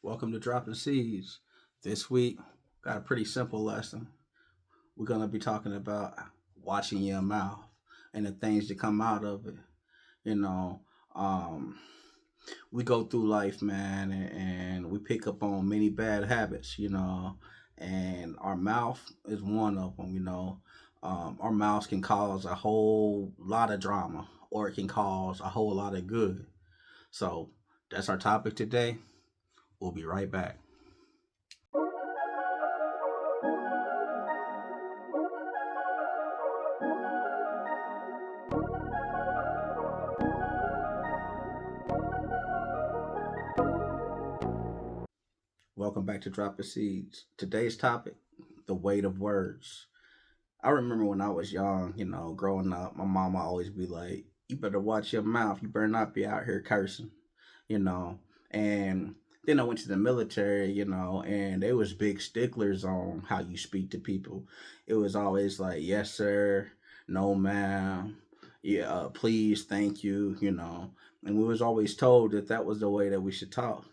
Welcome to Dropping Seeds. This week, got a pretty simple lesson. We're going to be talking about watching your mouth and the things that come out of it. You know, um, we go through life, man, and we pick up on many bad habits, and our mouth is one of them. Our mouths can cause a whole lot of drama or it can cause a whole lot of good. So that's our topic today. We'll be right back. Welcome back to Dropping Seeds. Today's topic, the weight of words. I remember when I was young, growing up, my mama always be like, you better watch your mouth. You better not be out here cursing, you know. And then I went to the military, and they was big sticklers on how you speak to people. It was always like, yes, sir, no, ma'am, yeah, please, thank you. And we was always told that that was the way that we should talk.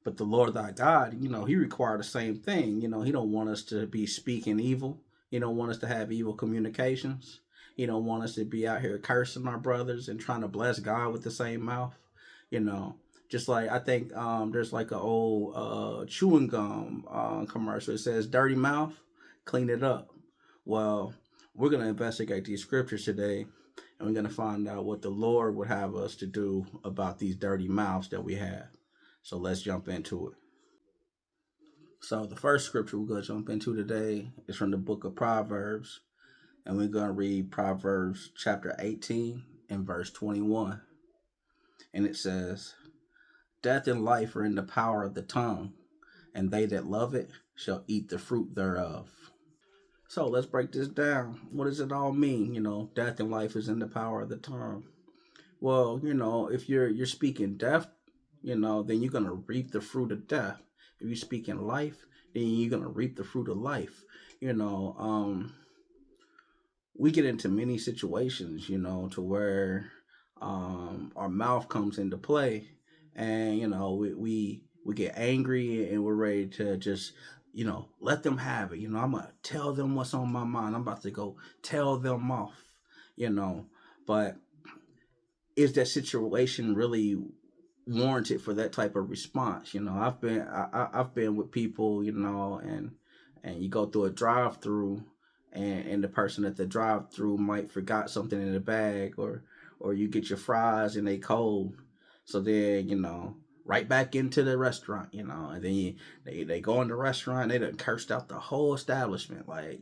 But the Lord thy God, he required the same thing. He don't want us to be speaking evil. He don't want us to have evil communications. He don't want us to be out here cursing our brothers and trying to bless God with the same mouth. You know, just like I think there's like an old chewing gum commercial. It says, "Dirty mouth, clean it up." Well, we're gonna investigate these scriptures today, and we're gonna find out what the Lord would have us to do about these dirty mouths that we have. So let's jump into it. So the first scripture we're going to jump into today is from the book of Proverbs. And we're going to read Proverbs chapter 18 and verse 21. And it says, death and life are in the power of the tongue, and they that love it shall eat the fruit thereof. So let's break this down. What does it all mean? Death and life is in the power of the tongue. Well, if you're speaking death, then you're gonna reap the fruit of death. If you speak in life, then you're gonna reap the fruit of life. We get into many situations, to where our mouth comes into play, and we get angry and we're ready to just let them have it. I'm gonna tell them what's on my mind. I'm about to go tell them off. But is that situation really warranted for that type of response? I've been with people, and you go through a drive through, and the person at the drive through might forgot something in the bag, or you get your fries and they cold, so then right back into the restaurant, and then they go in the restaurant, they done cursed out the whole establishment, like,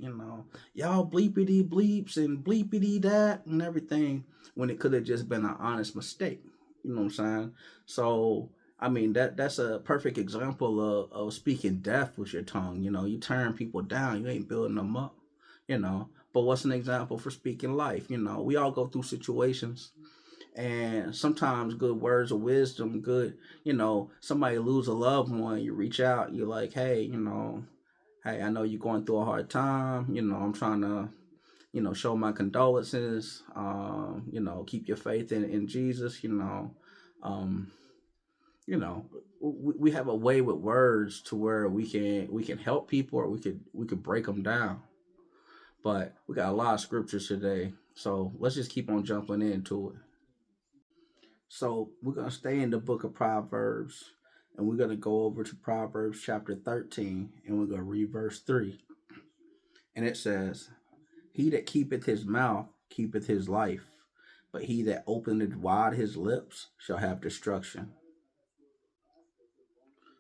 y'all bleepity bleeps and bleepity that and everything, when it could have just been an honest mistake. You know what I'm saying? So I mean that's a perfect example of speaking death with your tongue. You turn people down, you ain't building them up, But what's an example for speaking life? We all go through situations, and sometimes good words of wisdom, good, somebody lose a loved one, you reach out, you're like, hey, hey, I know you're going through a hard time, I'm trying to, show my condolences, keep your faith in Jesus, um, we have a way with words to where we can help people, or we could break them down. But we got a lot of scriptures today, so let's just keep on jumping into it. So we're going to stay in the book of Proverbs, and we're going to go over to Proverbs chapter 13, and we're going to read verse 3. And it says, he that keepeth his mouth keepeth his life, but he that openeth wide his lips shall have destruction.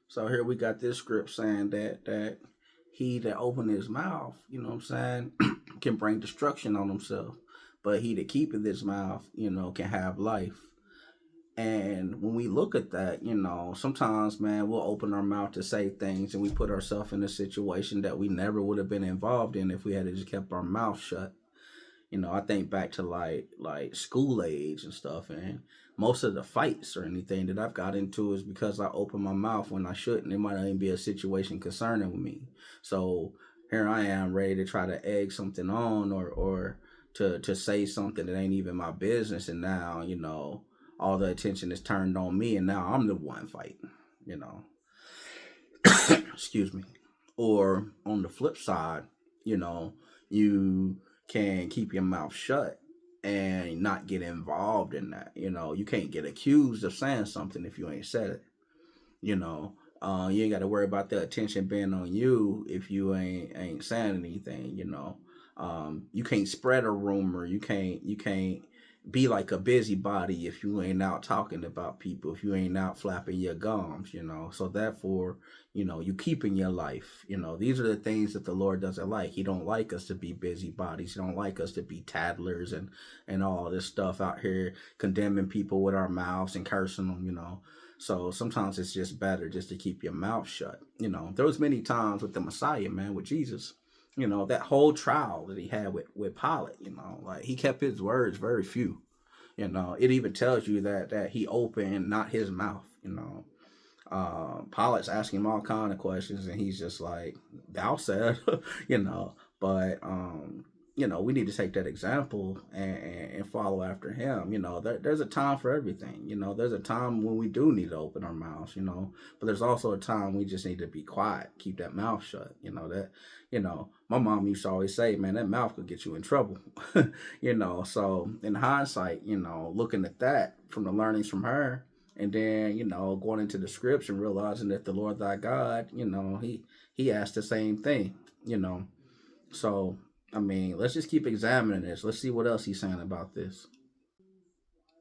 So here we got this script saying that he that openeth his mouth, can bring destruction on himself. But he that keepeth his mouth, can have life. And when we look at that, sometimes, man, we'll open our mouth to say things, and we put ourselves in a situation that we never would have been involved in if we had just kept our mouth shut. I think back to like school age and stuff, and most of the fights or anything that I've got into is because I opened my mouth when I shouldn't. It might not even be a situation concerning me. So here I am ready to try to egg something on, or to say something that ain't even my business, and now all the attention is turned on me, and now I'm the one fighting. you know. Excuse me. Or on the flip side, you know, you can keep your mouth shut and not get involved in that. You know, you can't get accused of saying something if you ain't said it. You know, you ain't got to worry about the attention being on you if you ain't saying anything. You know, you can't spread a rumor. You can't be like a busybody if you ain't out talking about people. If you ain't out flapping your gums. You know, so therefore, you know, you keeping your life. You know, these are the things that the Lord doesn't like. He don't like us to be busybodies. He don't like us to be tattlers and all this stuff out here condemning people with our mouths and cursing them. You know, so sometimes it's just better just to keep your mouth shut. You know, there was many times with the Messiah, man, with Jesus. You know, that whole trial that he had with Pilate. You know, like he kept his words very few. You know, it even tells you that he opened not his mouth. You know, Pilate's asking him all kind of questions, and he's just like, "Thou said," you know. But you know, we need to take that example and follow after him. You know, there's a time for everything. You know, there's a time when we do need to open our mouths. You know, but there's also a time we just need to be quiet, keep that mouth shut. You know that. You know, my mom used to always say, "Man, that mouth could get you in trouble." You know, so in hindsight, you know, looking at that from the learnings from her, and then you know going into the scripts and realizing that the Lord thy God, you know, he asked the same thing. You know, so I mean, let's just keep examining this. Let's see what else he's saying about this.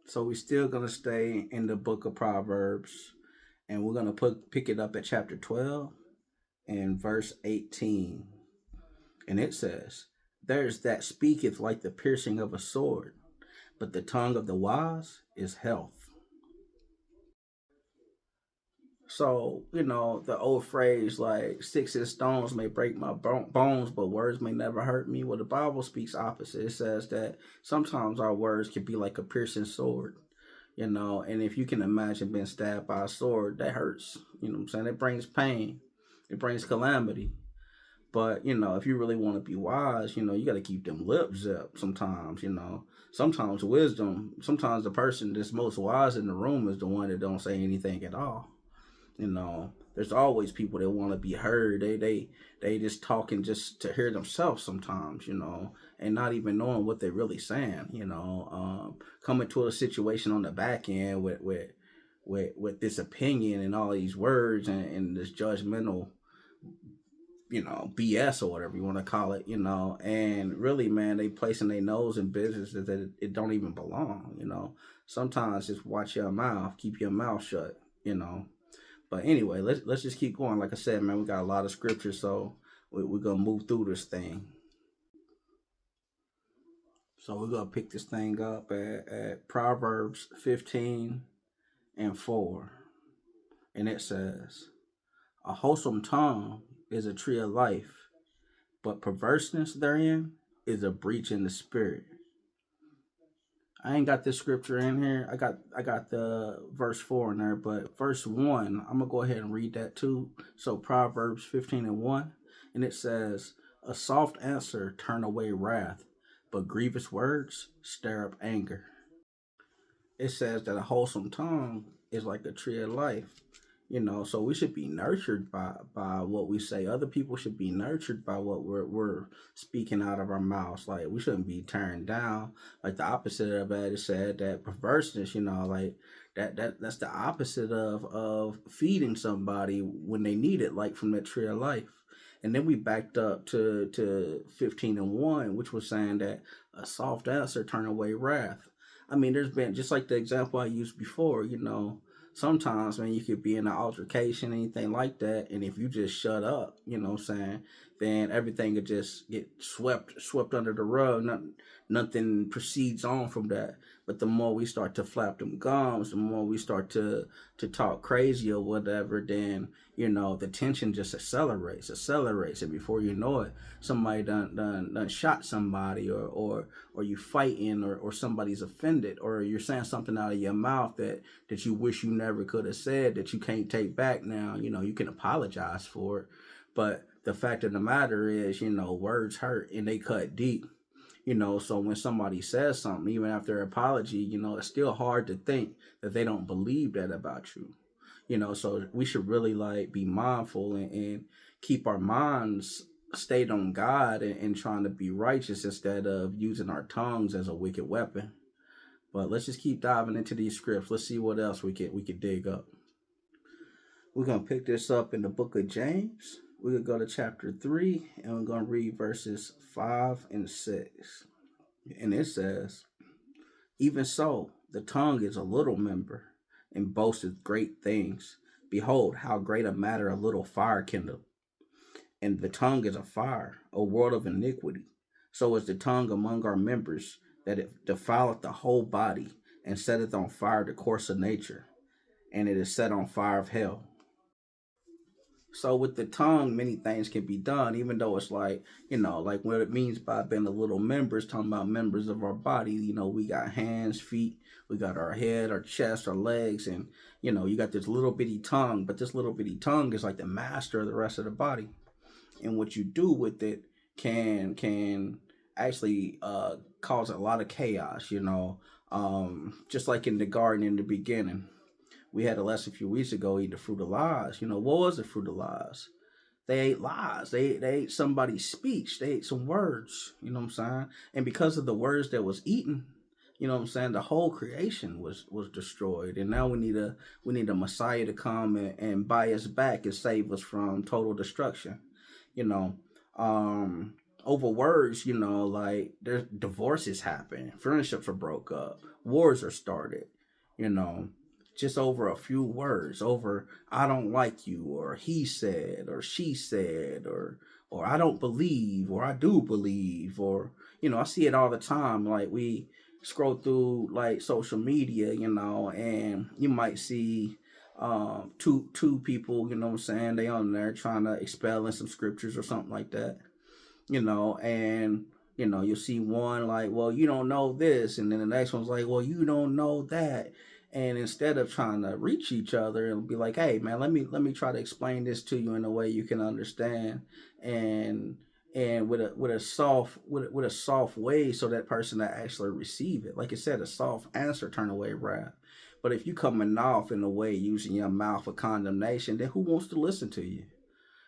So we're still gonna stay in the book of Proverbs, and we're gonna pick it up at chapter 12 and verse 18, and it says, "There's that speaketh like the piercing of a sword, but the tongue of the wise is health." So, you know, the old phrase like sticks and stones may break my bones, but words may never hurt me. Well, the Bible speaks opposite. It says that sometimes our words can be like a piercing sword, you know, and if you can imagine being stabbed by a sword, that hurts. You know what I'm saying? It brings pain, it brings calamity. But, you know, if you really want to be wise, you know, you got to keep them lips up sometimes, you know. Sometimes wisdom, sometimes the person that's most wise in the room is the one that don't say anything at all. You know, there's always people that want to be heard. They just talking just to hear themselves sometimes, you know, and not even knowing what they're really saying. You know, coming to a situation on the back end with this opinion and all these words and this judgmental, you know, BS or whatever you want to call it, you know, and really, man, they placing their nose in businesses that it don't even belong, you know. Sometimes just watch your mouth, keep your mouth shut, you know. But anyway, let's just keep going. Like I said, man, we got a lot of scripture, so we're gonna move through this thing. So we're gonna pick this thing up at Proverbs 15:4, and it says, "A wholesome tongue is a tree of life, but perverseness therein is a breach in the spirit." I ain't got this scripture in here. I got the verse 4 in there, but verse 1, I'm gonna go ahead and read that too. So Proverbs 15:1, and it says, "A soft answer turn away wrath, but grievous words stir up anger." It says that a wholesome tongue is like a tree of life. You know, so we should be nurtured by what we say. Other people should be nurtured by what we're speaking out of our mouths. Like we shouldn't be turned down. Like the opposite of that is said that perverseness, you know, like that's the opposite of feeding somebody when they need it, like from that tree of life. And then we backed up to 15:1, which was saying that a soft answer turn away wrath. I mean, there's been just like the example I used before, you know, sometimes, man, you could be in an altercation, anything like that, and if you just shut up, you know what I'm saying, then everything could just get swept under the rug. Nothing proceeds on from that. But the more we start to flap them gums, the more we start to talk crazy or whatever, then you know the tension just accelerates, and before you know it, somebody done shot somebody, or you fighting, or somebody's offended, or you're saying something out of your mouth that you wish you never could have said, that you can't take back now. You know, you can apologize for it, but the fact of the matter is, you know, words hurt and they cut deep. You know, so when somebody says something, even after an apology, you know, it's still hard to think that they don't believe that about you. So we should really like be mindful and keep our minds stayed on God and trying to be righteous instead of using our tongues as a wicked weapon. But let's just keep diving into these scripts. Let's see what else we could dig up. We're gonna pick this up in the book of James. We're gonna go to chapter 3 and we're gonna read verses 5 and 6. And it says, even so, the tongue is a little member and boasteth great things. Behold, how great a matter a little fire kindleth. And the tongue is a fire, a world of iniquity. So is the tongue among our members, that it defileth the whole body, and setteth on fire the course of nature, and it is set on fire of hell. So with the tongue, many things can be done, even though it's like, like what it means by being a little member is talking about members of our body. We got hands, feet, we got our head, our chest, our legs, and you got this little bitty tongue, but this little bitty tongue is like the master of the rest of the body. And what you do with it can actually cause a lot of chaos, just like in the garden in the beginning. We had a lesson a few weeks ago, eat the fruit of lies. What was the fruit of lies? They ate lies. They ate somebody's speech. They ate some words. You know what I'm saying? And because of the words that was eaten, the whole creation was destroyed. And now we need a Messiah to come and buy us back and save us from total destruction. You know, over words, like there's divorces happen, friendships are broke up, wars are started, you know, just over a few words, over I don't like you, or he said, or she said, or I don't believe, or I do believe, or I see it all the time. Like we scroll through like social media, and you might see two people, what I'm saying, they on there trying to expel in some scriptures or something like that, and you'll see one like, well, you don't know this, and then the next one's like, well, you don't know that. And instead of trying to reach each other, it'll be like, hey man, let me try to explain this to you in a way you can understand, and with a soft way, so that person that actually receive it, like I said, a soft answer turn away wrath. But if you coming off in a way using your mouth for condemnation, then who wants to listen to you?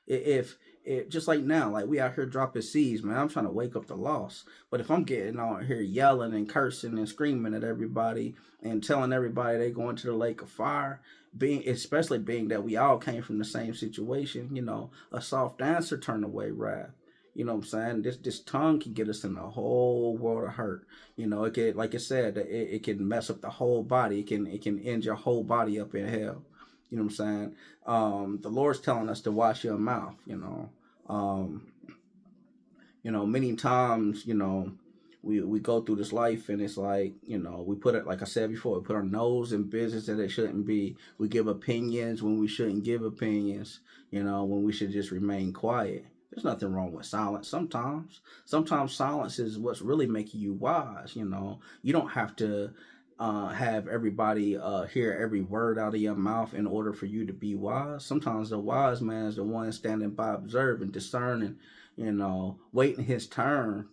If it just like now, like we out here dropping seeds, man, I'm trying to wake up the lost. But if I'm getting out here yelling and cursing and screaming at everybody and telling everybody they going to the lake of fire, especially being that we all came from the same situation, a soft answer turn away wrath. You know what I'm saying? This tongue can get us in a whole world of hurt. It can, like I said, it can mess up the whole body. It can end your whole body up in hell. You know what I'm saying? The Lord's telling us to wash your mouth. Um, many times, we go through this life and it's like, we put it, like I said before, we put our nose in business that it shouldn't be. We give opinions when we shouldn't give opinions, when we should just remain quiet. There's nothing wrong with silence sometimes. Sometimes silence is what's really making you wise. You don't have to have everybody hear every word out of your mouth in order for you to be wise. Sometimes the wise man is the one standing by, observing, discerning, waiting his turn,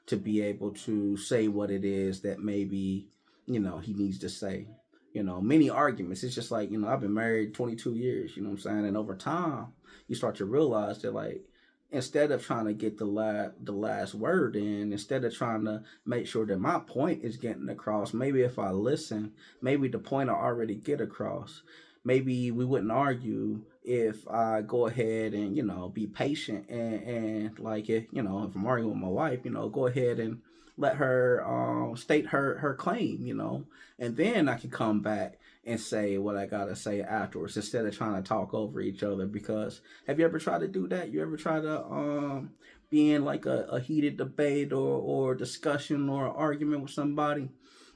to be able to say what it is that maybe, he needs to say. Many arguments. It's just like, I've been married 22 years, you know what I'm saying? And over time, you start to realize that, like, instead of trying to get the last word in, instead of trying to make sure that my point is getting across, maybe if I listen, maybe the point I already get across. Maybe we wouldn't argue if I go ahead and be patient and like if I'm arguing with my wife, go ahead and let her state her claim, and then I can come back and say what I gotta say afterwards, instead of trying to talk over each other. Because have you ever tried to do that? You ever try to be in like a heated debate or discussion or argument with somebody,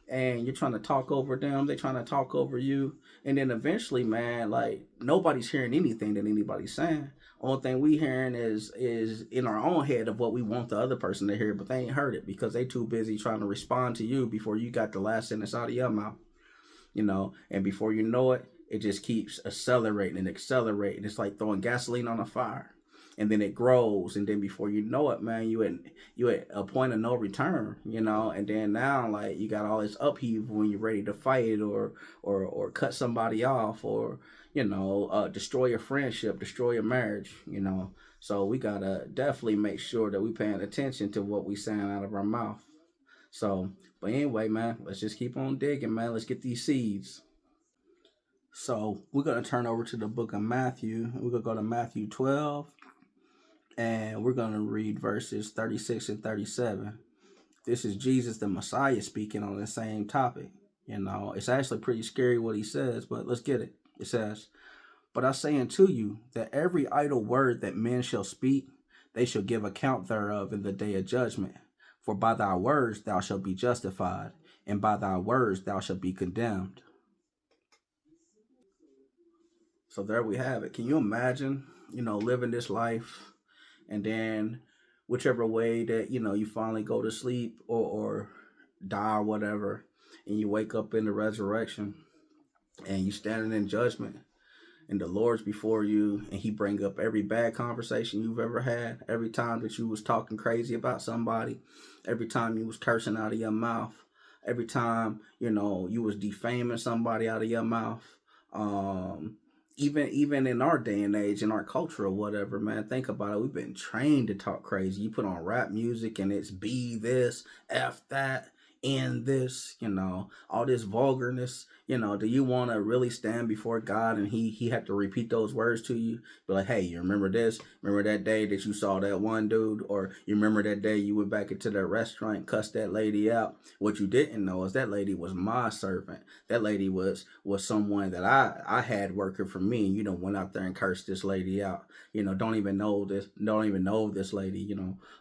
and you're trying to talk over them, they're trying to talk over you, and then eventually, man, like nobody's hearing anything that anybody's saying. Only thing we hearing is in our own head of what we want the other person to hear, but they ain't heard it because they too busy trying to respond to you before you got the last sentence out of your mouth. And before you know it, it just keeps accelerating and accelerating. It's like throwing gasoline on a fire. And then it grows, and then before you know it, man, you at a point of no return, and then now like you got all this upheaval when you're ready to fight or cut somebody off, or destroy your friendship, destroy your marriage. So we gotta definitely make sure that we paying attention to what we saying out of our mouth. So, but anyway, man, let's just keep on digging, man. Let's get these seeds. So we're gonna turn over to the book of Matthew. We're gonna go to Matthew 12, and we're gonna read verses 36 and 37. This is Jesus the Messiah speaking on the same topic. It's actually pretty scary what he says, but let's get it. It says, "But I say unto you that every idle word that men shall speak, they shall give account thereof in the day of judgment. For by thy words thou shalt be justified, and by thy words thou shalt be condemned." So there we have it. Can you imagine, living this life, and then whichever way that, you finally go to sleep, or die or whatever, and you wake up in the resurrection, and you standing in judgment, and the Lord's before you, and he bring up every bad conversation you've ever had, every time that you was talking crazy about somebody, every time you was cursing out of your mouth, every time, you was defaming somebody out of your mouth. Even in our day and age, in our culture or whatever, man, think about it. We've been trained to talk crazy. You put on rap music and it's be this, F that, in this, all this vulgarness. Do you want to really stand before God and he had to repeat those words to you? Be like, hey, you remember this? Remember that day that you saw that one dude? Or you remember that day you went back into that restaurant and cussed that lady out? What you didn't know is that lady was my servant. That lady was someone that I had working for me, and went out there and cursed this lady out. Don't even know this lady,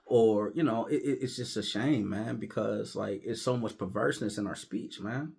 or it's just a shame, man, because like it's so much perverseness in our speech, man.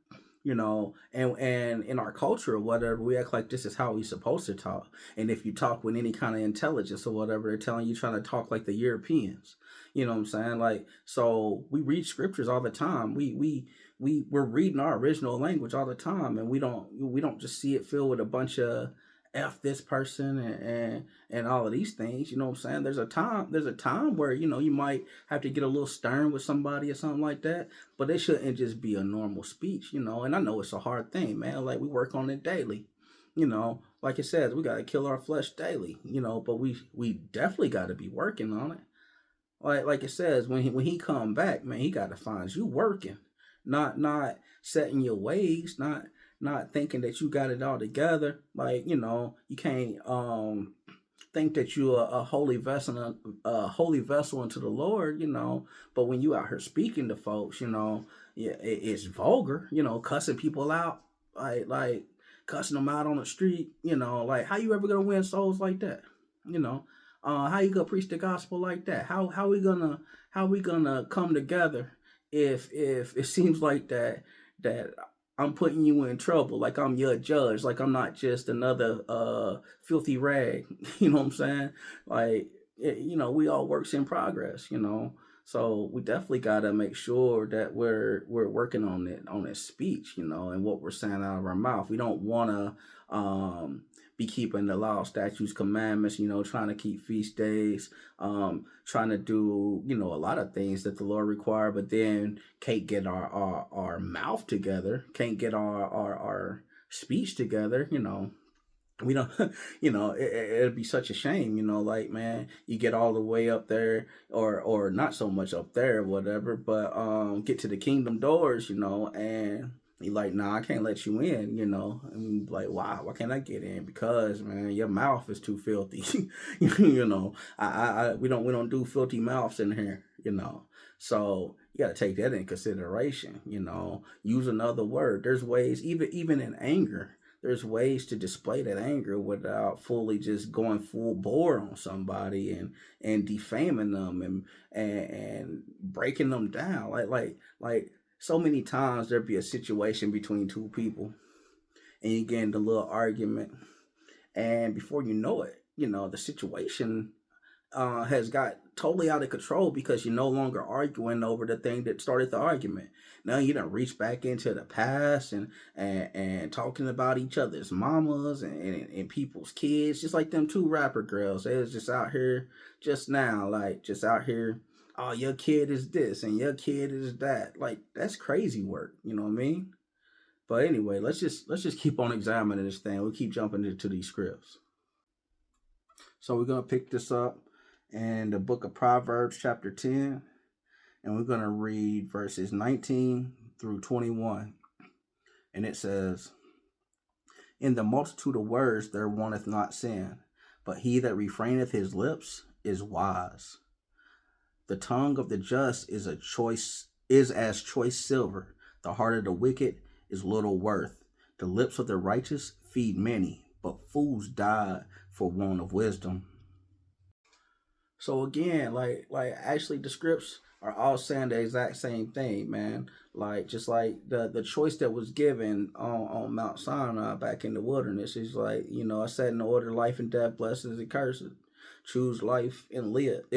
And in our culture or whatever, we act like this is how we supposed to talk. And if you talk with any kind of intelligence or whatever, they're telling you trying to talk like the Europeans. You know what I'm saying? Like, so we read scriptures all the time. We're reading our original language all the time, and we don't just see it filled with a bunch of F this person and all of these things. You know what I'm saying? There's a time where, you might have to get a little stern with somebody or something like that, but it shouldn't just be a normal speech, and I know it's a hard thing, man. Like, we work on it daily. Like it says, we gotta kill our flesh daily, but we definitely gotta be working on it. Like it says, when he come back, man, he gotta find you working, not setting your ways, not thinking that you got it all together. Like, you can't think that you are a holy vessel unto the Lord, but when you out here speaking to folks, yeah, it's vulgar, cussing people out, like cussing them out on the street, like, how you ever gonna win souls like that? you know how you gonna preach the gospel like that? How we gonna come together if it seems like that I'm putting you in trouble, like I'm your judge, like I'm not just another filthy rag. You know what I'm saying? Like, we all works in progress. So we definitely gotta make sure that we're working on it speech, and what we're saying out of our mouth. We don't wanna be keeping the law, statutes, commandments, trying to keep feast days, trying to do, a lot of things that the Lord required, but then can't get our mouth together, can't get our speech together. We don't, it'd be such a shame, like, man, you get all the way up there, or not so much up there, whatever, but get to the kingdom doors, and you like, nah, I can't let you in, and like, why can't I get in? Because, man, your mouth is too filthy. We don't do filthy mouths in here, so you got to take that in consideration. Use another word. There's ways, even in anger, there's ways to display that anger without fully just going full bore on somebody and defaming them and breaking them down. Like so many times there'd be a situation between two people, and you get into a little argument, and before you know it, the situation has got totally out of control because you're no longer arguing over the thing that started the argument. Now you don't reach back into the past and talking about each other's mamas and people's kids, just like them two rapper girls. They was just out here just now, like, just out here. Oh, your kid is this and your kid is that. Like, that's crazy work. You know what I mean? But anyway, let's just keep on examining this thing. We'll keep jumping into these scripts. So we're gonna pick this up in the book of Proverbs, chapter 10, and we're gonna read verses 19 through 21. And it says, "In the multitude of words there wanteth not sin, but he that refraineth his lips is wise. The tongue of the just is as choice silver. The heart of the wicked is little worth. The lips of the righteous feed many, but fools die for want of wisdom." So again, like actually the scripts are all saying the exact same thing, man. Like just like the choice that was given on Mount Sinai back in the wilderness is like, I said in order life and death, blessings and curses. Choose life and live.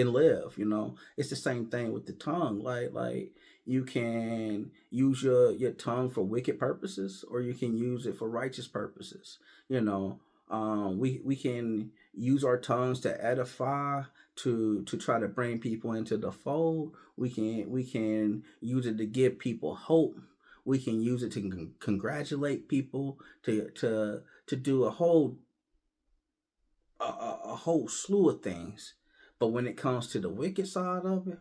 It's the same thing with the tongue. Like you can use your tongue for wicked purposes, or you can use it for righteous purposes. We can use our tongues to edify, to try to bring people into the fold. We can use it to give people hope. We can use it to congratulate people, to do a whole slew of things. But when it comes to the wicked side of it,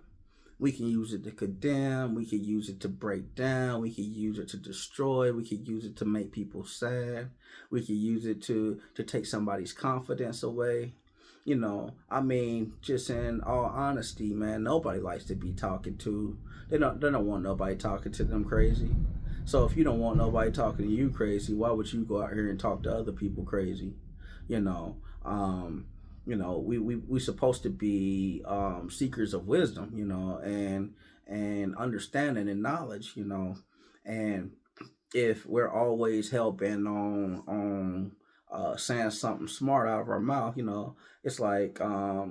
we can use it to condemn, we can use it to break down, we can use it to destroy, we can use it to make people sad, we can use it to take somebody's confidence away. I mean, just in all honesty, man, nobody likes to be talking to. They don't want nobody talking to them crazy. So if you don't want nobody talking to you crazy, why would you go out here and talk to other people crazy? You know, um, we supposed to be seekers of wisdom, and understanding and knowledge, and if we're always hell bent on saying something smart out of our mouth, it's like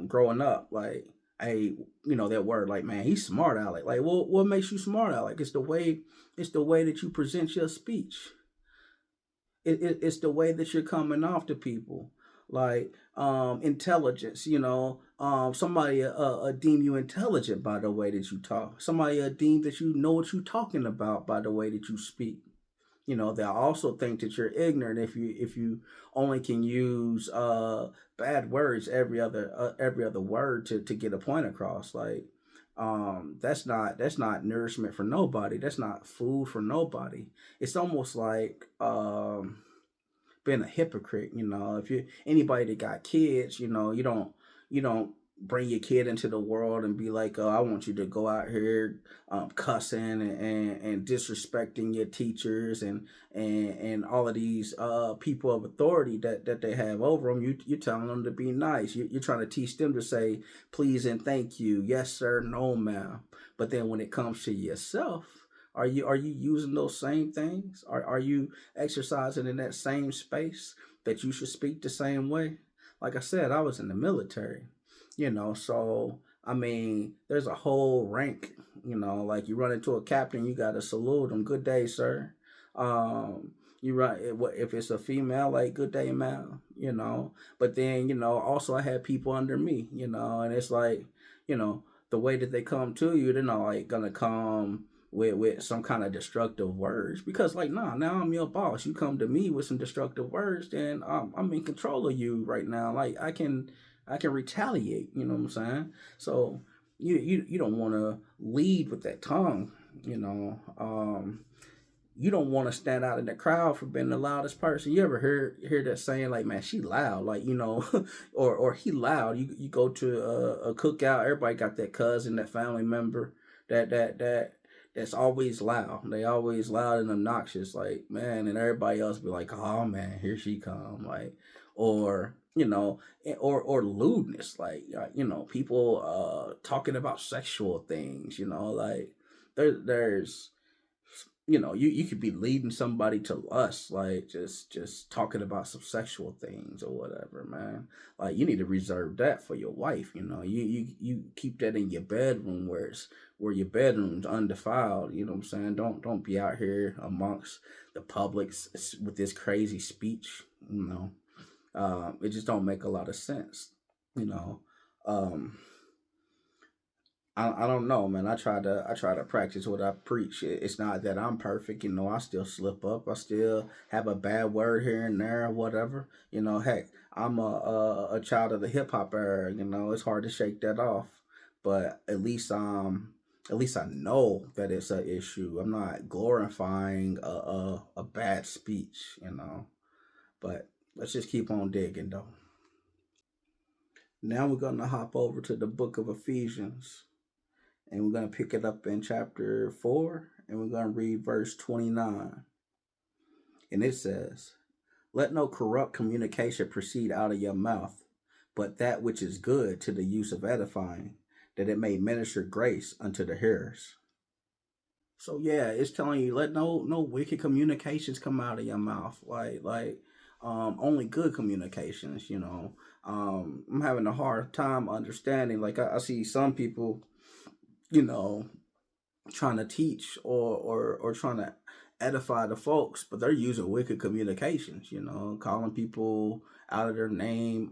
growing up, like, hey, that word, like, man, he's smart, Alec. Like, well, what makes you smart, Alec? It's the way that you present your speech. It's the way that you're coming off to people. Like intelligence, somebody deem you intelligent by the way that you talk. Somebody deem that you know what you're talking about by the way that you speak. They'll also think that you're ignorant if you only can use bad words every other word to get a point across. Like that's not nourishment for nobody. That's not food for nobody. It's almost like being a hypocrite. If you anybody that got kids, you don't bring your kid into the world and be like, oh, I want you to go out here cussing and disrespecting your teachers and all of these people of authority that they have over them. You're telling them to be nice. You're trying to teach them to say please and thank you, yes sir, no ma'am. But then when it comes to yourself, are you using those same things? Are you exercising in that same space that you should speak the same way? Like I said, I was in the military, so I mean, there's a whole rank, like you run into a captain, you gotta salute them, good day, sir. You run if it's a female, like good day, ma'am. But then, also I had people under me, and it's like, you know, the way that they come to you, they're not like gonna come with some kind of destructive words, because like, nah, now I'm your boss, you come to me with some destructive words, then I'm in control of you right now. Like I can retaliate, you know what I'm saying? So you don't want to lead with that tongue. You don't want to stand out in the crowd for being the loudest person. You ever hear that saying, like, man, she loud, like, or he loud. You go to a cookout, everybody got that cousin, that family member that's always loud. They always loud and obnoxious, like, man, and everybody else be like, oh man, here she come, like, or or lewdness, like, people talking about sexual things, like there's you could be leading somebody to lust, like just talking about some sexual things or whatever, man. Like you need to reserve that for your wife. You keep that in your bedroom, where your bedroom's undefiled. You know what I'm saying? Don't be out here amongst the public with this crazy speech. It just don't make a lot of sense. You know, um, I don't know, man. I try to practice what I preach. It's not that I'm perfect, I still slip up. I still have a bad word here and there or whatever. Heck, I'm a child of the hip hop era. It's hard to shake that off. But at least I know that it's an issue. I'm not glorifying a bad speech. But let's just keep on digging though. Now we're gonna hop over to the book of Ephesians. And we're going to pick it up in chapter 4, and we're going to read verse 29. And it says, "Let no corrupt communication proceed out of your mouth, but that which is good to the use of edifying, that it may minister grace unto the hearers." So yeah, it's telling you, let no wicked communications come out of your mouth. Only good communications. I'm having a hard time understanding. Like I see some people, you know, trying to teach or trying to edify the folks, but they're using wicked communications, calling people out of their name,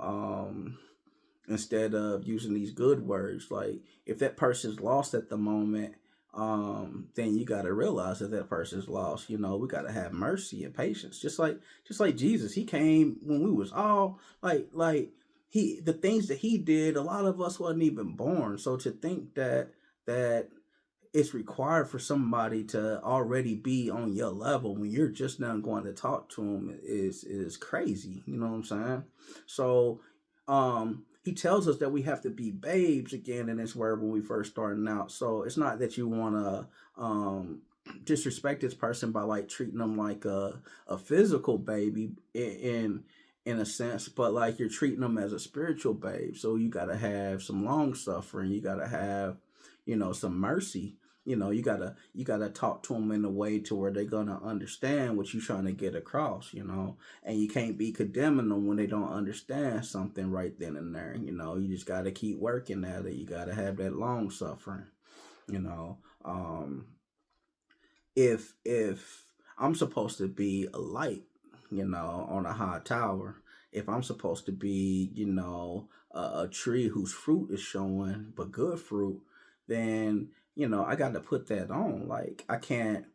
instead of using these good words. Like if that person's lost at the moment, then you got to realize that that person's lost. We got to have mercy and patience, just like Jesus. He came when we was all he the things that he did. A lot of us wasn't even born. So to think that it's required for somebody to already be on your level when you're just not going to talk to them is crazy. You know what I'm saying? So he tells us that we have to be babes again in his word when we first starting out. So it's not that you want to disrespect this person by like treating them like a physical baby in a sense, but like you're treating them as a spiritual babe. So you got to have some long suffering. You got to have some mercy. You gotta talk to them in a way to where they're gonna understand what you're trying to get across. And you can't be condemning them when they don't understand something right then and there. You just gotta keep working at it. You gotta have that long suffering. you know um if I'm supposed to be a light, on a high tower, if I'm supposed to be, a tree whose fruit is showing, but good fruit, then, I got to put that on. Like I can't,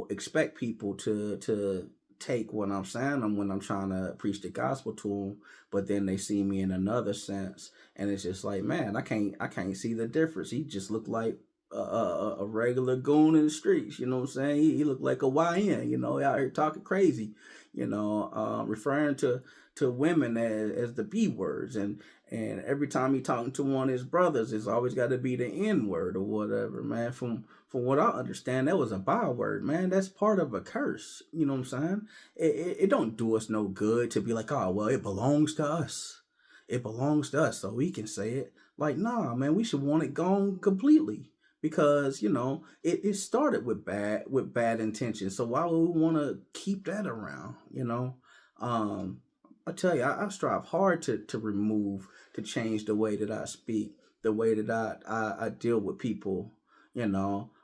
expect people to take what I'm saying when I'm trying to preach the gospel to them, but then they see me in another sense, and it's just like, man, I can't see the difference. He just looked like a regular goon in the streets. You know what I'm saying? He looked like a YN. Out here talking crazy. Referring to women as the B words, and every time he talking to one of his brothers, it's always got to be the N word or whatever. Man, from what I understand, that was a byword. Man, that's part of a curse. You know what I'm saying? It don't do us no good to be like, oh well, it belongs to us. It belongs to us, so we can say it. Like, nah, man, we should want it gone completely because it started with bad intentions. So why would we want to keep that around? um I tell you, I strive hard to change the way that I speak, the way that I deal with people.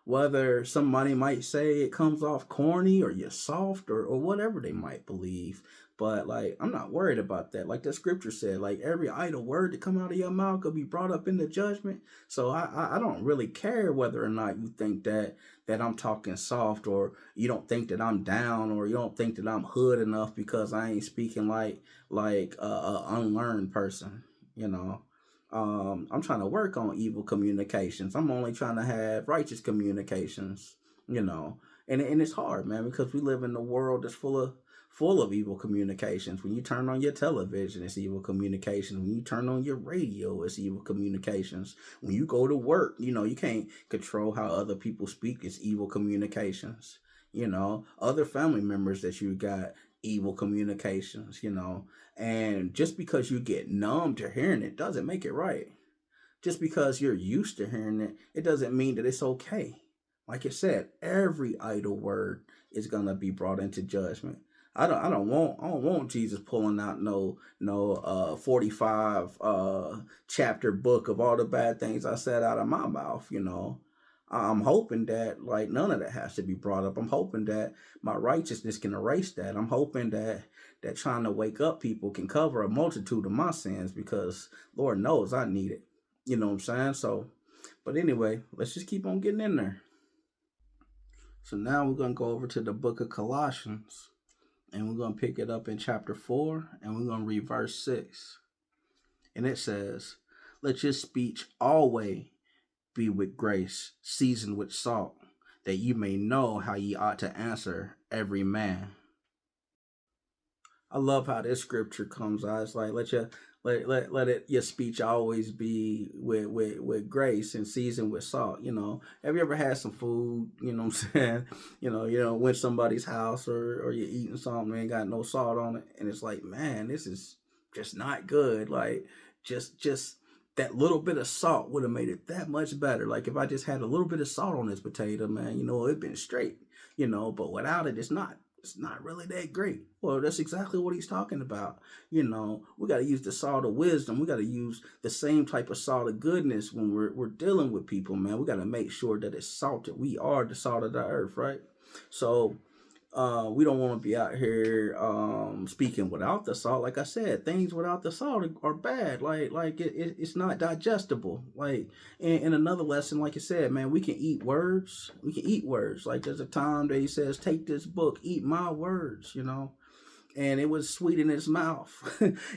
Whether somebody might say it comes off corny or you're soft or whatever they might believe. But like, I'm not worried about that. Like the scripture said, like every idle word that come out of your mouth could be brought up in the judgment. So I don't really care whether or not you think that I'm talking soft, or you don't think that I'm down, or you don't think that I'm hood enough because I ain't speaking like a unlearned person. You know, I'm trying to work on evil communications. I'm only trying to have righteous communications. You know, and it's hard, man, because we live in a world that's full of evil communications. When you turn on your television, it's evil communications. When you turn on your radio, it's evil communications. When you go to work, you can't control how other people speak. It's evil communications. Other family members that you got, evil communications. And just because you get numb to hearing it doesn't make it right. Just because you're used to hearing it, it doesn't mean that it's okay. Like I said, every idle word is gonna be brought into judgment. I don't want Jesus pulling out no 45 chapter book of all the bad things I said out of my mouth. I'm hoping that like none of that has to be brought up. I'm hoping that my righteousness can erase that. I'm hoping that trying to wake up people can cover a multitude of my sins, because Lord knows I need it. You know what I'm saying? So But anyway, let's just keep on getting in there. So now we're going to go over to the book of Colossians, and we're going to pick it up in chapter 4, and we're going to read verse 6. And it says, "Let your speech always be with grace, seasoned with salt, that you may know how ye ought to answer every man." I love how this scripture comes out. It's like let your speech always be with grace and seasoned with salt. Have you ever had some food? You know what I'm saying? Went somebody's house or you're eating something and ain't got no salt on it, and it's like, man, this is just not good. Like just that little bit of salt would have made it that much better. Like if I just had a little bit of salt on this potato, man, it'd been straight. But without it, it's not. It's not really that great. Well, that's exactly what he's talking about. We got to use the salt of wisdom. We got to use the same type of salt of goodness when we're dealing with people, man. We got to make sure that it's salted. We are the salt of the earth, right? So we don't want to be out here speaking without the salt. Like I said, things without the salt are bad. It's not digestible. Like in another lesson, like I said, man, we can eat words. We can eat words. Like there's a time that he says, "Take this book, eat my words." And it was sweet in his mouth.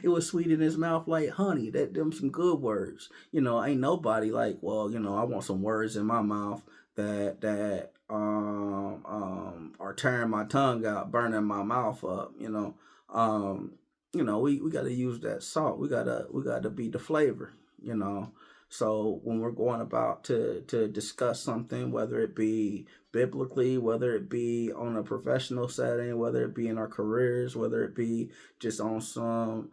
It was sweet in his mouth like honey. Them some good words. Ain't nobody like, well, I want some words in my mouth that are tearing my tongue out, burning my mouth up. We got to use that salt. We gotta be the flavor. So when we're going about to discuss something, whether it be biblically, whether it be on a professional setting, whether it be in our careers, whether it be just on some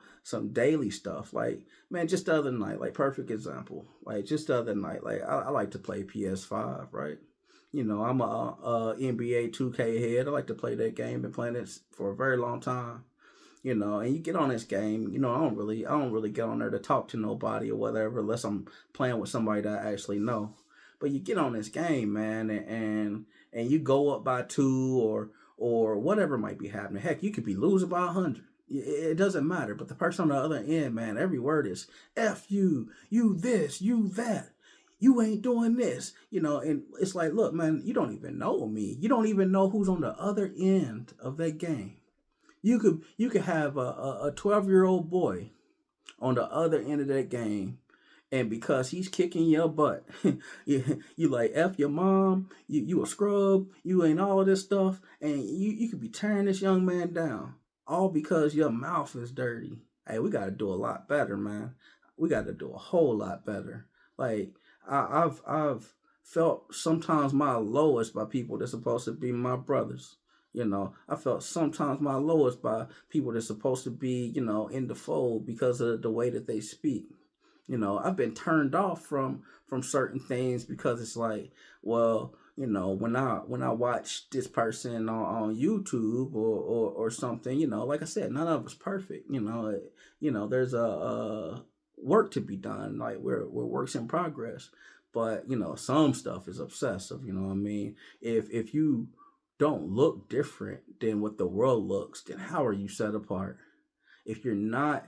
daily stuff, like, man, just the other night, like, perfect example, like just the other night, like I like to play PS5, right? I'm a NBA 2K head. I like to play that game. Been playing it for a very long time. And you get on this game, I don't really get on there to talk to nobody or whatever, unless I'm playing with somebody that I actually know. But you get on this game, man, and you go up by 2 or whatever might be happening. Heck, you could be losing by 100. It doesn't matter. But the person on the other end, man, every word is F you this, you that. You ain't doing this, and it's like, look, man, you don't even know me. You don't even know who's on the other end of that game. You could have a 12-year-old boy on the other end of that game, and because he's kicking your butt, you like F your mom, you a scrub, you ain't all of this stuff, and you could be tearing this young man down, all because your mouth is dirty. Hey, we got to do a lot better, man. We got to do a whole lot better. Like I've felt sometimes my lowest by people that's supposed to be my brothers. I felt sometimes my lowest by people that's supposed to be, in the fold because of the way that they speak. I've been turned off from certain things because it's like, well, when I watch this person on YouTube or something, like I said, none of us perfect. There's a work to be done. Like we're works in progress, but some stuff is obsessive. You know what I mean? If you don't look different than what the world looks, then how are you set apart? If you're not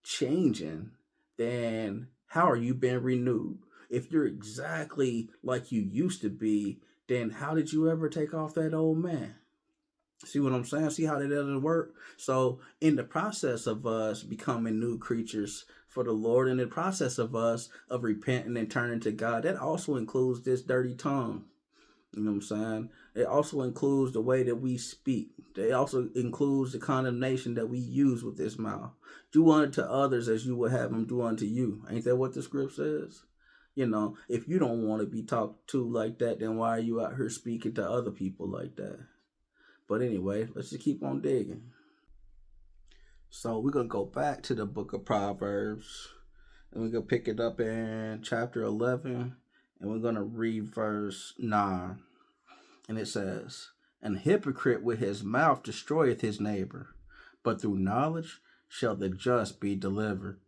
changing, then how are you being renewed? If you're exactly like you used to be, then how did you ever take off that old man? See what I'm saying? See how that doesn't work? So, in the process of us becoming new creatures for the Lord, in the process of us of repenting and turning to God, that also includes this dirty tongue. You know what I'm saying? It also includes the way that we speak. It also includes the condemnation that we use with this mouth. Do unto others as you would have them do unto you. Ain't that what the script says? If you don't want to be talked to like that, then why are you out here speaking to other people like that? But anyway, let's just keep on digging. So we're going to go back to the book of Proverbs, and we're going to pick it up in chapter 11, and we're going to read verse 9. And it says, "An hypocrite with his mouth destroyeth his neighbor, but through knowledge shall the just be delivered."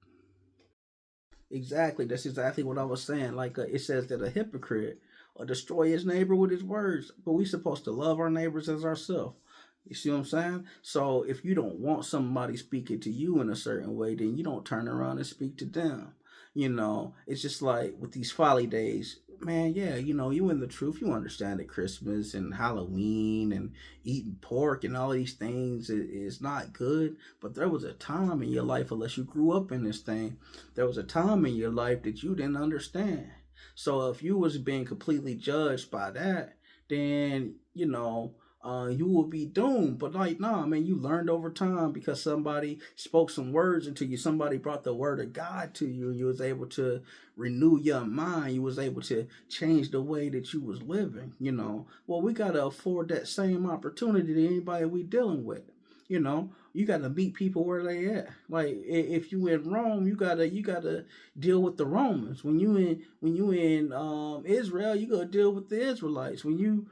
Exactly. That's exactly what I was saying. Like it says that a hypocrite will destroy his neighbor with his words, but we're supposed to love our neighbors as ourselves. You see what I'm saying? So if you don't want somebody speaking to you in a certain way, then you don't turn around and speak to them. It's just like with these folly days, man, yeah, you in the truth, you understand that Christmas and Halloween and eating pork and all these things is not good. But there was a time in your life, unless you grew up in this thing, there was a time in your life that you didn't understand. So if you was being completely judged by that, then you will be doomed. But like, nah, man, you learned over time because somebody spoke some words into you. Somebody brought the word of God to you, and you was able to renew your mind. You was able to change the way that you was living. Well, we gotta afford that same opportunity to anybody we dealing with. You gotta meet people where they at. Like if you in Rome, you gotta deal with the Romans. When you in Israel, you gotta deal with the Israelites. You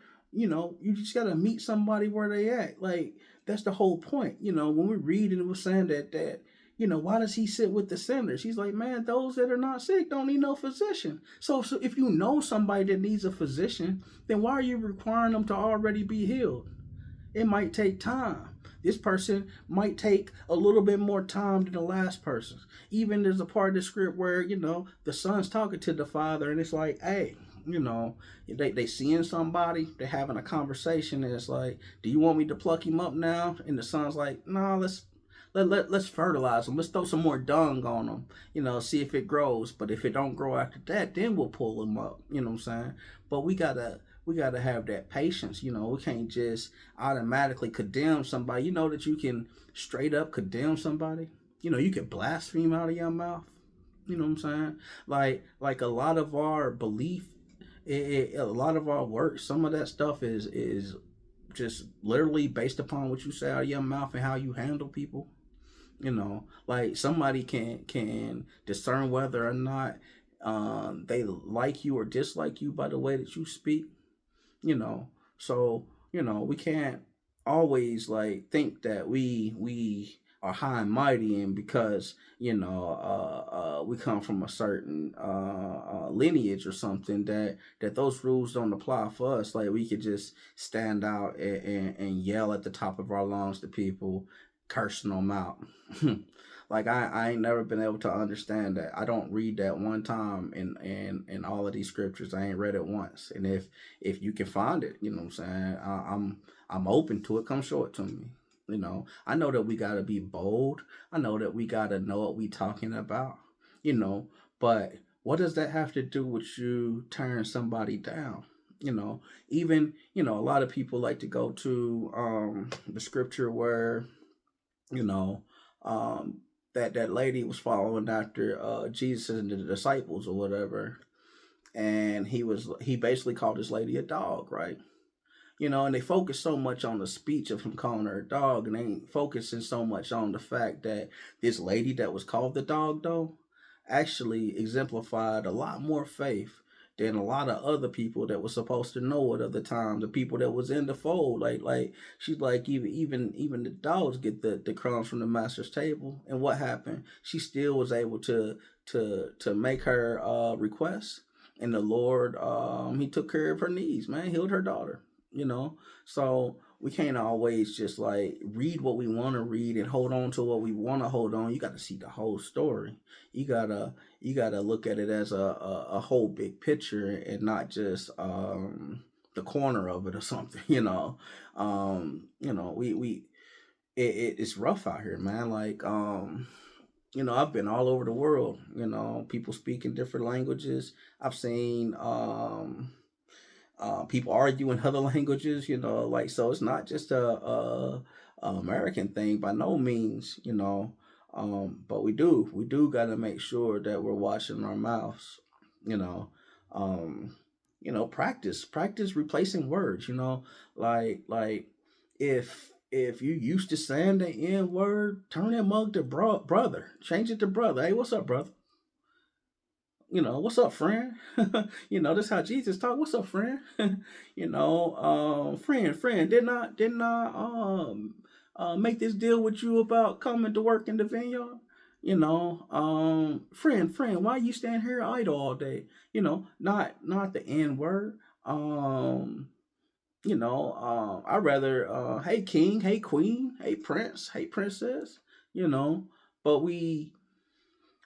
just gotta meet somebody where they at. Like that's the whole point. When we read and it was saying that why does he sit with the sinners? He's like, man, those that are not sick don't need no physician. So if you know somebody that needs a physician, then why are you requiring them to already be healed? It might take time. This person might take a little bit more time than the last person. Even there's a part of the script where, the son's talking to the father and it's like, hey, they seeing somebody, they're having a conversation and it's like, do you want me to pluck him up now? And the son's like, no, let's fertilize them. Let's throw some more dung on them. See if it grows. But if it don't grow after that, then we'll pull them up. You know what I'm saying? But we gotta have that patience. We can't just automatically condemn somebody. You know that you can straight up condemn somebody. You can blaspheme out of your mouth. You know what I'm saying? Like a lot of our belief, a lot of our work, some of that stuff is just literally based upon what you say out of your mouth and how you handle people. Like somebody can discern whether or not they like you or dislike you by the way that you speak. So we can't always like think that we are high and mighty, and because we come from a certain lineage or something, that those rules don't apply for us. Like we could just stand out and yell at the top of our lungs to people, cursing them out. Like I ain't never been able to understand that. I don't read that one time in all of these scriptures. I ain't read it once. And if you can find it, you know what I'm saying, I'm open to it. Come show it to me. I know that we gotta be bold. I know that we gotta know what we talking about. But what does that have to do with you tearing somebody down? Even a lot of people like to go to the scripture where you know um that lady was following after Jesus and the disciples or whatever, and he basically called this lady a dog, right? And they focus so much on the speech of him calling her a dog, and they ain't focusing so much on the fact that this lady that was called the dog, though, actually exemplified a lot more faith than a lot of other people that was supposed to know it at the time. The people that was in the fold, like she's like, even the dogs get the crumbs from the master's table. And what happened? She still was able to make her request, and the Lord, he took care of her needs, man, healed her daughter. So we can't always just like read what we want to read and hold on to what we want to hold on. You got to see the whole story. You gotta look at it as a whole big picture and not just the corner of it or something. We it's rough out here, man. Like I've been all over the world. People speaking different languages. I've seen people argue in other languages, like, so it's not just a American thing by no means, but we do got to make sure that we're watching our mouths, you know, um, practice replacing words, like if you used to saying the N word, turn that mug to brother, change it to brother. Hey, what's up, brother? What's up, friend? That's how Jesus talk. What's up, friend? Friend, didn't I make this deal with you about coming to work in the vineyard? Friend, why you stand here idle all day? Not the N word. I rather hey king, hey queen, hey prince, hey princess, but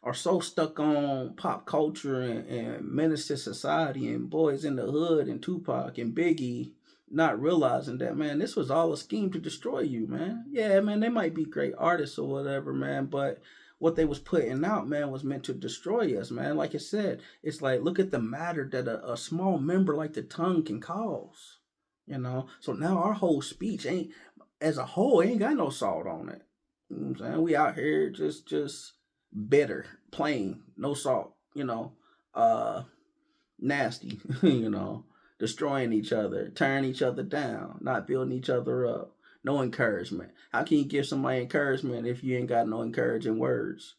are so stuck on pop culture and menace to society and boys in the hood and Tupac and Biggie, not realizing that, man, this was all a scheme to destroy you, man. Yeah, man, they might be great artists or whatever, man, but what they was putting out, man, was meant to destroy us, man. Like I said, it's like, look at the matter that a small member like the tongue can cause. So now our whole speech ain't, as a whole, ain't got no salt on it. You know what I'm saying? We out here just bitter, plain, no salt, uh nasty, destroying each other, tearing each other down, not building each other up. No encouragement. How can you give somebody encouragement if you ain't got no encouraging words?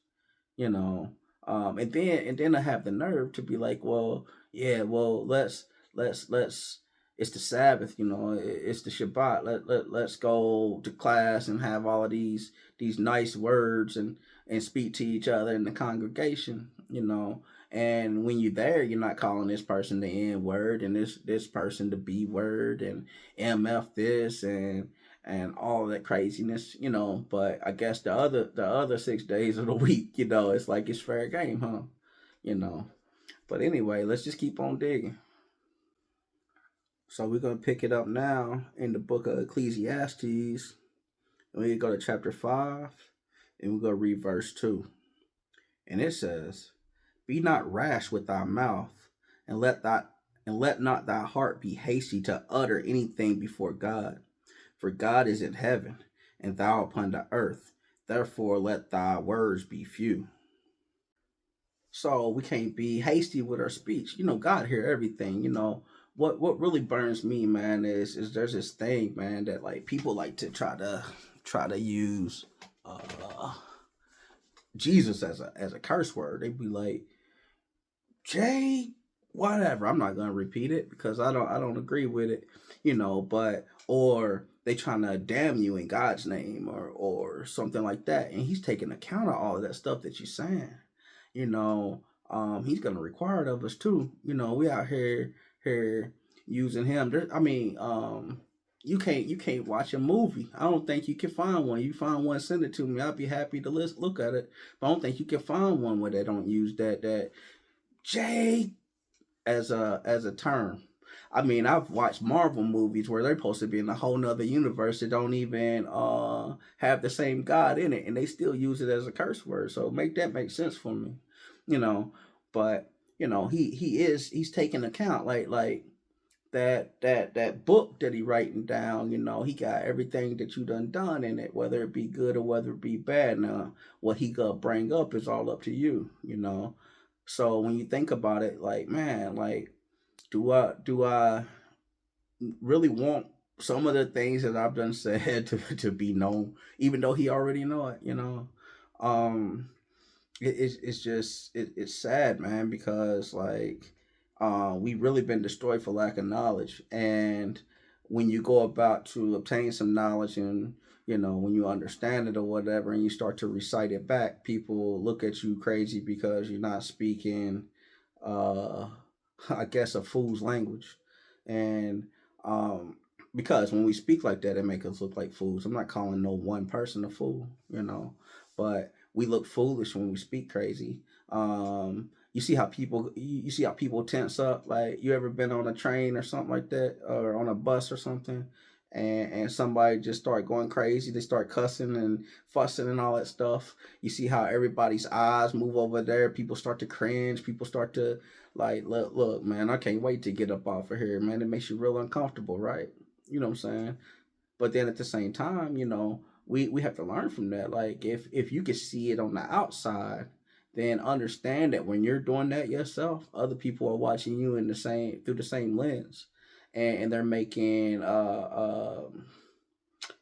you know and then I have the nerve to be like, well, yeah, well, let's it's the Sabbath, it's the Shabbat, let's go to class and have all of these nice words and speak to each other in the congregation, and when you're there, you're not calling this person the N word and this person the B word and MF this and all that craziness, But I guess the other 6 days of the week, it's like it's fair game, huh? You know. But anyway, let's just keep on digging. So we're gonna pick it up now in the book of Ecclesiastes. We go to chapter 5, and we're gonna read verse 2. And it says, "Be not rash with thy mouth, and let not thy heart be hasty to utter anything before God. For God is in heaven, and thou upon the earth. Therefore let thy words be few." So we can't be hasty with our speech. God hear everything. What really burns me, man, is there's this thing, man, that like people like to try to use Jesus as a curse word. They be like, Jay, whatever. I'm not gonna repeat it because I don't agree with it, but or they trying to damn you in God's name or something like that. And he's taking account of all of that stuff that you're saying. He's gonna require it of us too. We out here using him. You can't watch a movie. I don't think you can find one. You find one, send it to me. I'll be happy to look at it. But I don't think you can find one where they don't use that J as a term. I've watched Marvel movies where they're supposed to be in a whole nother universe that don't even have the same God in it, and they still use it as a curse word. So make sense for me, you know. But he's taking account like that book that he writing down. He got everything that you done in it, whether it be good or whether it be bad. Now, what he gonna bring up is all up to you. So when you think about it, like, man, like, do I really want some of the things that I've done said to be known, even though he already know it. um it's just it's sad, man, because like we really been destroyed for lack of knowledge. And when you go about to obtain some knowledge, and when you understand it or whatever, and you start to recite it back, people look at you crazy because you're not speaking uh I guess a fool's language. And because when we speak like that, it makes us look like fools. I'm not calling no one person a fool, but we look foolish when we speak crazy. You see how people tense up. Like, you ever been on a train or something like that, or on a bus or something, and somebody just start going crazy. They start cussing and fussing and all that stuff. You see how everybody's eyes move over there. People start to cringe. People start to like, look, man, I can't wait to get up off of here, man. It makes you real uncomfortable, right? You know what I'm saying? But then at the same time, we have to learn from that. Like, if you can see it on the outside, then understand that when you're doing that yourself, other people are watching you in the same through the same lens, and they're making a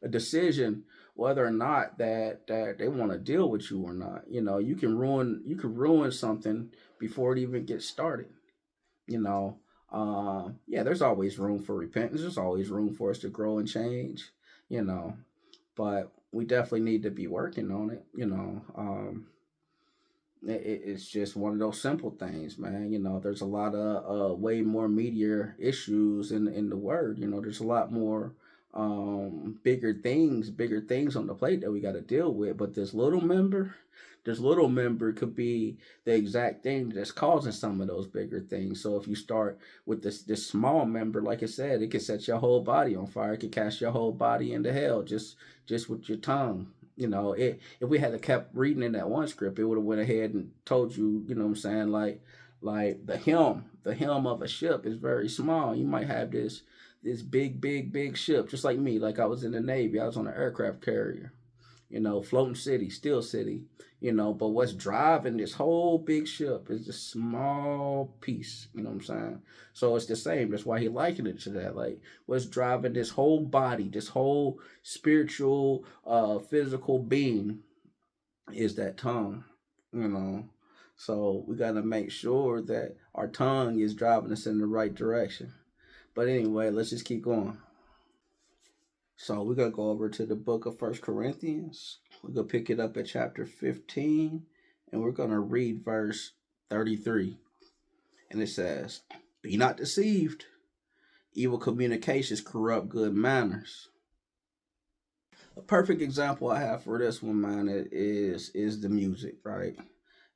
decision whether or not that they want to deal with you or not. You can ruin something before it even gets started. Yeah, there's always room for repentance. There's always room for us to grow and change. You know, but we definitely need to be working on it. It's just one of those simple things, man. There's a lot of way more media issues in the word. There's a lot more bigger things on the plate that we got to deal with. But this little member could be the exact thing that's causing some of those bigger things. So if you start with this small member, like I said, it could set your whole body on fire. It could cast your whole body into hell just with your tongue. If we had to kept reading in that one script, it would have went ahead and told you, you know what I'm saying, like the helm of a ship is very small. You might have this big ship, just like me. Like I was in the Navy, I was on an aircraft carrier, floating city, still city, but what's driving this whole big ship is a small piece, you know what I'm saying? So it's the same. That's why he likened it to that. Like what's driving this whole body, this whole spiritual, physical being is that tongue, you know. So we got to make sure that our tongue is driving us in the right direction. But anyway, let's just keep going. So we're gonna go over to the book of First Corinthians. We're gonna pick it up at chapter 15, and we're gonna read verse 33. And it says, "Be not deceived. Evil communications corrupt good manners." A perfect example I have for this one, man, is the music, right?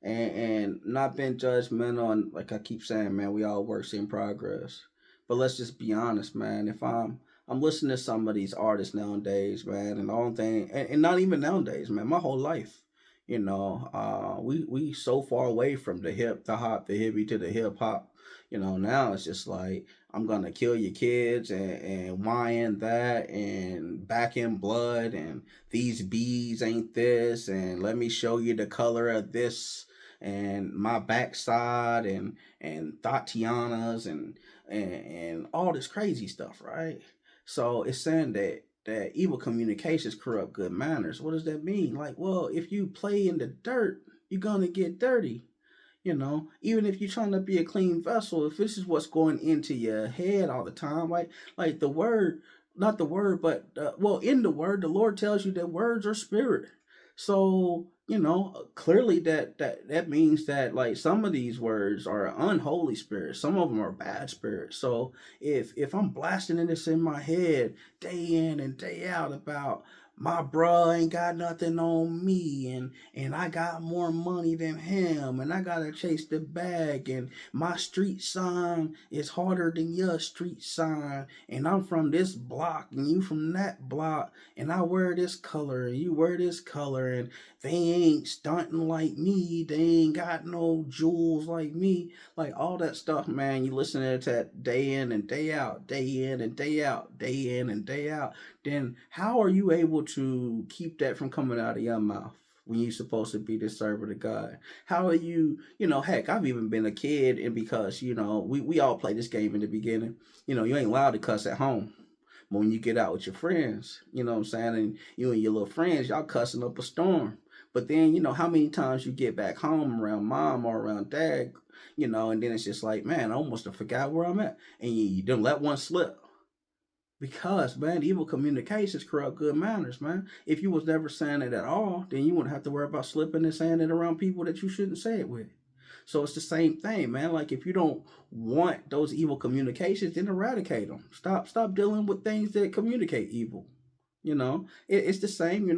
And not being judgmental, and like I keep saying, man, we all works in progress. But let's just be honest, man. If I'm listening to some of these artists nowadays, man, and the only thing, and not even nowadays, man, my whole life, we so far away from the hop, the hippie to the hip hop. Now it's just like I'm gonna kill your kids and whine that and back in blood and these bees ain't this and let me show you the color of this and my backside and Tatiana's and all this crazy stuff, right? So it's saying that evil communications corrupt good manners. What does that mean? Like, well, if you play in the dirt, you're gonna get dirty. Even if you're trying to be a clean vessel, if this is what's going into your head all the time, like the word, not the word, but well, in the word, the Lord tells you that words are spirit. So clearly that means that like some of these words are unholy spirits, some of them are bad spirits. So if I'm blasting this in my head day in and day out about my bruh ain't got nothing on me and I got more money than him and I gotta chase the bag and my street sign is harder than your street sign and I'm from this block and you from that block and I wear this color and you wear this color and they ain't stunting like me, they ain't got no jewels like me, like all that stuff, man. You listen to that day in and day out, day in and day out, day in and day out, then how are you able to keep that from coming out of your mouth when you're supposed to be the servant of God? How are heck, I've even been a kid, and because, we all play this game in the beginning, you ain't allowed to cuss at home. But when you get out with your friends, you know what I'm saying, and you and your little friends, y'all cussing up a storm. But then, how many times you get back home around mom or around dad, and then it's just like, man, I almost have forgot where I'm at. And you didn't let one slip. Because, man, evil communications corrupt good manners, man. If you was never saying it at all, then you wouldn't have to worry about slipping and saying it around people that you shouldn't say it with. So it's the same thing, man. Like if you don't want those evil communications, then eradicate them. Stop dealing with things that communicate evil. It's the same.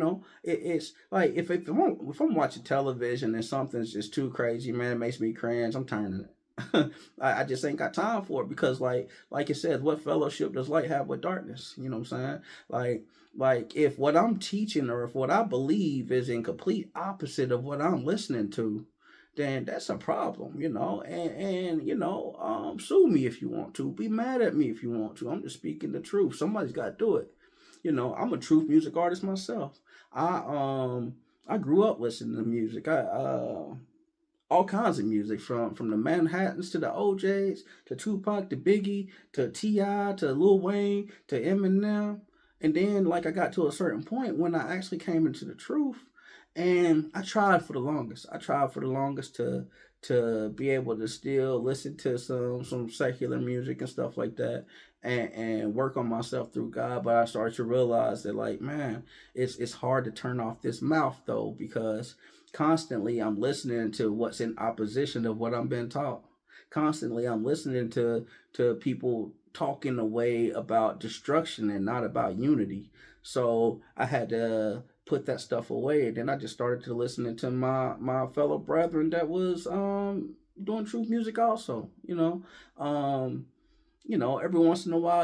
It's like if I'm watching television and something's just too crazy, man, it makes me cringe. I'm turning it. I just ain't got time for it because like it says, what fellowship does light have with darkness? You know what I'm saying? Like if what I'm teaching or if what I believe is in complete opposite of what I'm listening to, then that's a problem, and sue me if you want to, be mad at me if you want to. I'm just speaking the truth. Somebody's got to do it. I'm a truth music artist myself. I grew up listening to music. I all kinds of music from the Manhattans to the OJs to Tupac to Biggie to T.I. to Lil Wayne to Eminem. And then like I got to a certain point when I actually came into the truth, and I tried for the longest. I tried for the longest to be able to still listen to some secular music and stuff like that and work on myself through God. But I started to realize that like, man, it's hard to turn off this mouth though, because constantly I'm listening to what's in opposition of what I'm being taught. constantly I'm listening to people talking away about destruction and not about unity. So I had to put that stuff away, and then I just started to listening to my fellow brethren that was doing truth music also. Um, every once in a while,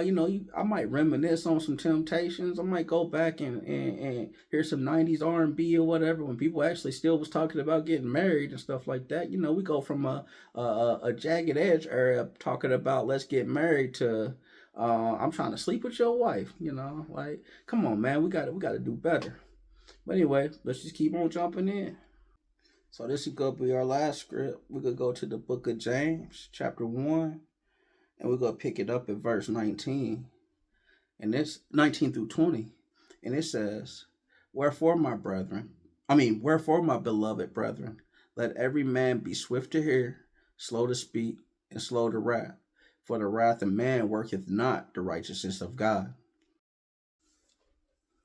I might reminisce on some Temptations. I might go back and hear some '90s R&B or whatever when people actually still was talking about getting married and stuff like that. We go from a jagged edge era talking about let's get married to I'm trying to sleep with your wife. Like, come on, man, we got to do better. But anyway, let's just keep on jumping in. So this is gonna be our last script. We're gonna go to the book of James, chapter 1, and we're gonna pick it up at verse 19. And it's 19 through 20. And it says, Wherefore, my brethren, wherefore, my beloved brethren, let every man be swift to hear, slow to speak, and slow to wrath. For the wrath of man worketh not the righteousness of God.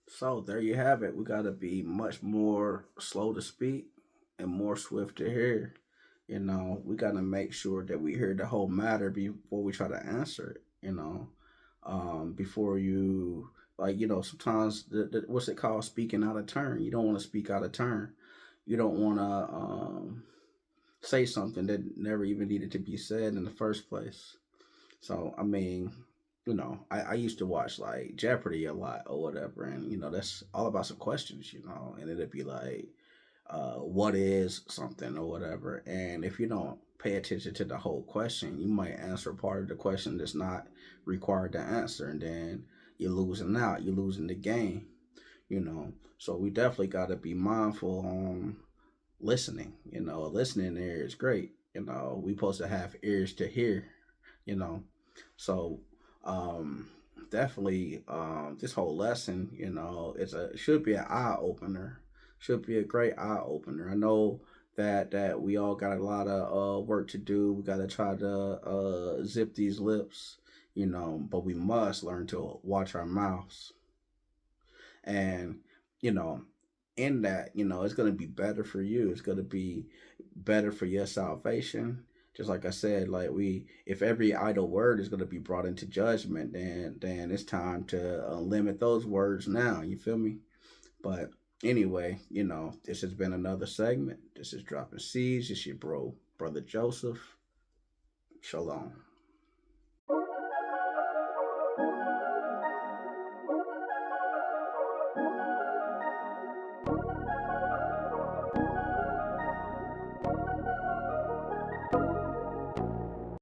So there you have it. We got to be much more slow to speak and more swift to hear. We got to make sure that we hear the whole matter before we try to answer it. Before you, like, sometimes what's it called, speaking out of turn. You don't want to speak out of turn. You don't want to say something that never even needed to be said in the first place. So I used to watch like Jeopardy a lot or whatever, and that's all about some questions, and it'd be like, what is something or whatever, and if you don't pay attention to the whole question, you might answer part of the question that's not required to answer, and then you're losing out, you're losing the game, So we definitely got to be mindful on listening. Listening there is great. We supposed to have ears to hear, you know. So definitely this whole lesson, should be an eye opener. Should be a great eye opener. I know that we all got a lot of work to do. We got to try to zip these lips, but we must learn to watch our mouths. And you know, in that, it's going to be better for you. It's going to be better for your salvation. Just like I said, like if every idle word is going to be brought into judgment, then it's time to limit those words now. You feel me? But anyway, this has been another segment. This is Dropping Seeds. It's your brother Joseph. Shalom.